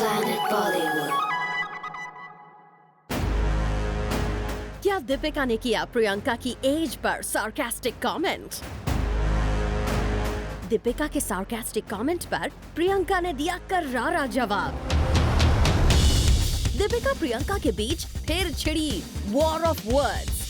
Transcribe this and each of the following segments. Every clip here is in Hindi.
Planet Bollywood. क्या दीपिका ने किया प्रियंका की as per sarcastic comment? Deepika के सार्कास्टिक कमेंट पर प्रियंका ने दिया करारा जवाब। दीपिका प्रियंका के बीच फिर छिड़ी वॉर ऑफ वर्ड्स।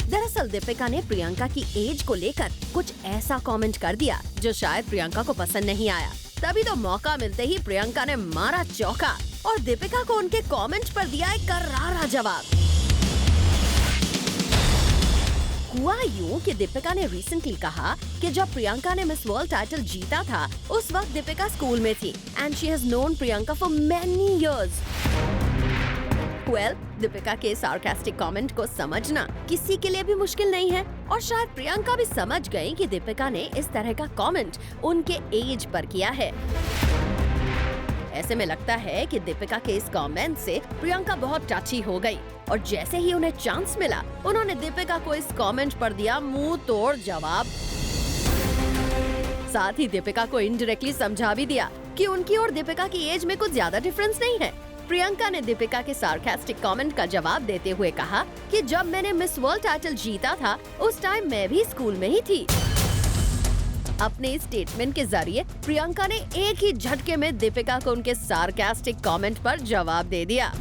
दरअसल दीपिका ने प्रियंका की एज को लेकर कुछ ऐसा कमेंट कर दिया जो शायद प्रियंका को पसंद नहीं आया। तभी तो मौका मिलते ही प्रियंका ने मारा चौका और दीपिका को उनके कमेंट पर दिया एक करारा जवाब। हुआ यूं कि दीपिका ने रिसेंटली कहा कि जब प्रियंका ने मिस वर्ल्ड टाइटल जीता था उस वक्त दीपिका स्कूल में थी and she has known Priyanka for many years. Deepika के सार्कास्टिक कमेंट को समझना किसी के लिए भी मुश्किल नहीं है और शायद प्रियंका भी समझ गई कि दीपिका ने इस तरह का कमेंट उनके एज पर किया है। ऐसे में लगता है कि दीपिका के इस कमेंट से प्रियंका बहुत टची हो गई और जैसे ही उन्हें चांस मिला उन्होंने दीपिका को इस कमेंट पर दिया मुंह तोड़ जवाब। साथ ही दीपिका को इनडायरेक्टली समझा भी दिया कि उनकी और दीपिका की एज में कुछ ज्यादा डिफरेंस नहीं है। प्रियंका ने दीपिका के सार्कास्टिक कमेंट का जवाब देते हुए कहा कि जब मैंने मिस वर्ल्ड टाइटल जीता था उस टाइम मैं भी स्कूल में ही थी। अपने स्टेटमेंट के जरिए प्रियंका ने एक ही झटके में दीपिका को उनके सार्कास्टिक कमेंट पर जवाब दे दिया।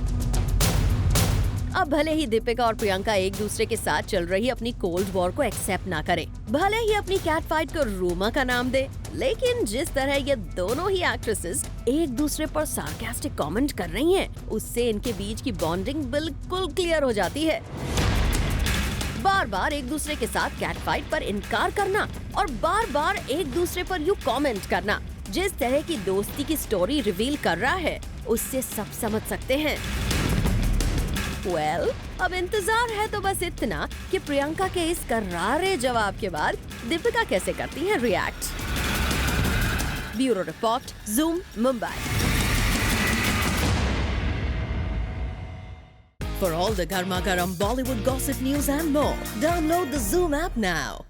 अब भले ही दीपिका और प्रियंका एक दूसरे के साथ चल रही अपनी कोल्ड वॉर को एक्सेप्ट ना करें, भले ही अपनी कैट फाइट को रूमा का नाम दे, लेकिन जिस तरह ये दोनों ही एक्ट्रेसेस एक दूसरे पर सार्कास्टिक कमेंट कर रही हैं, उससे इनके बीच की बॉन्डिंग बिल्कुल क्लियर हो जाती है। बार बार एक दूसरे के साथ कैट फाइट पर इनकार करना और बार बार एक दूसरे पर यूं कमेंट करना जिस तरह की दोस्ती की स्टोरी रिवील कर रहा है उससे सब समझ सकते हैं। अब इंतजार है तो बस इतना कि प्रियंका के इस करारे जवाब के बाद दीपिका कैसे करती हैं react. Bureau report, zoom, Mumbai. For all the Garma Garam Bollywood gossip news and more, download the Zoom app now.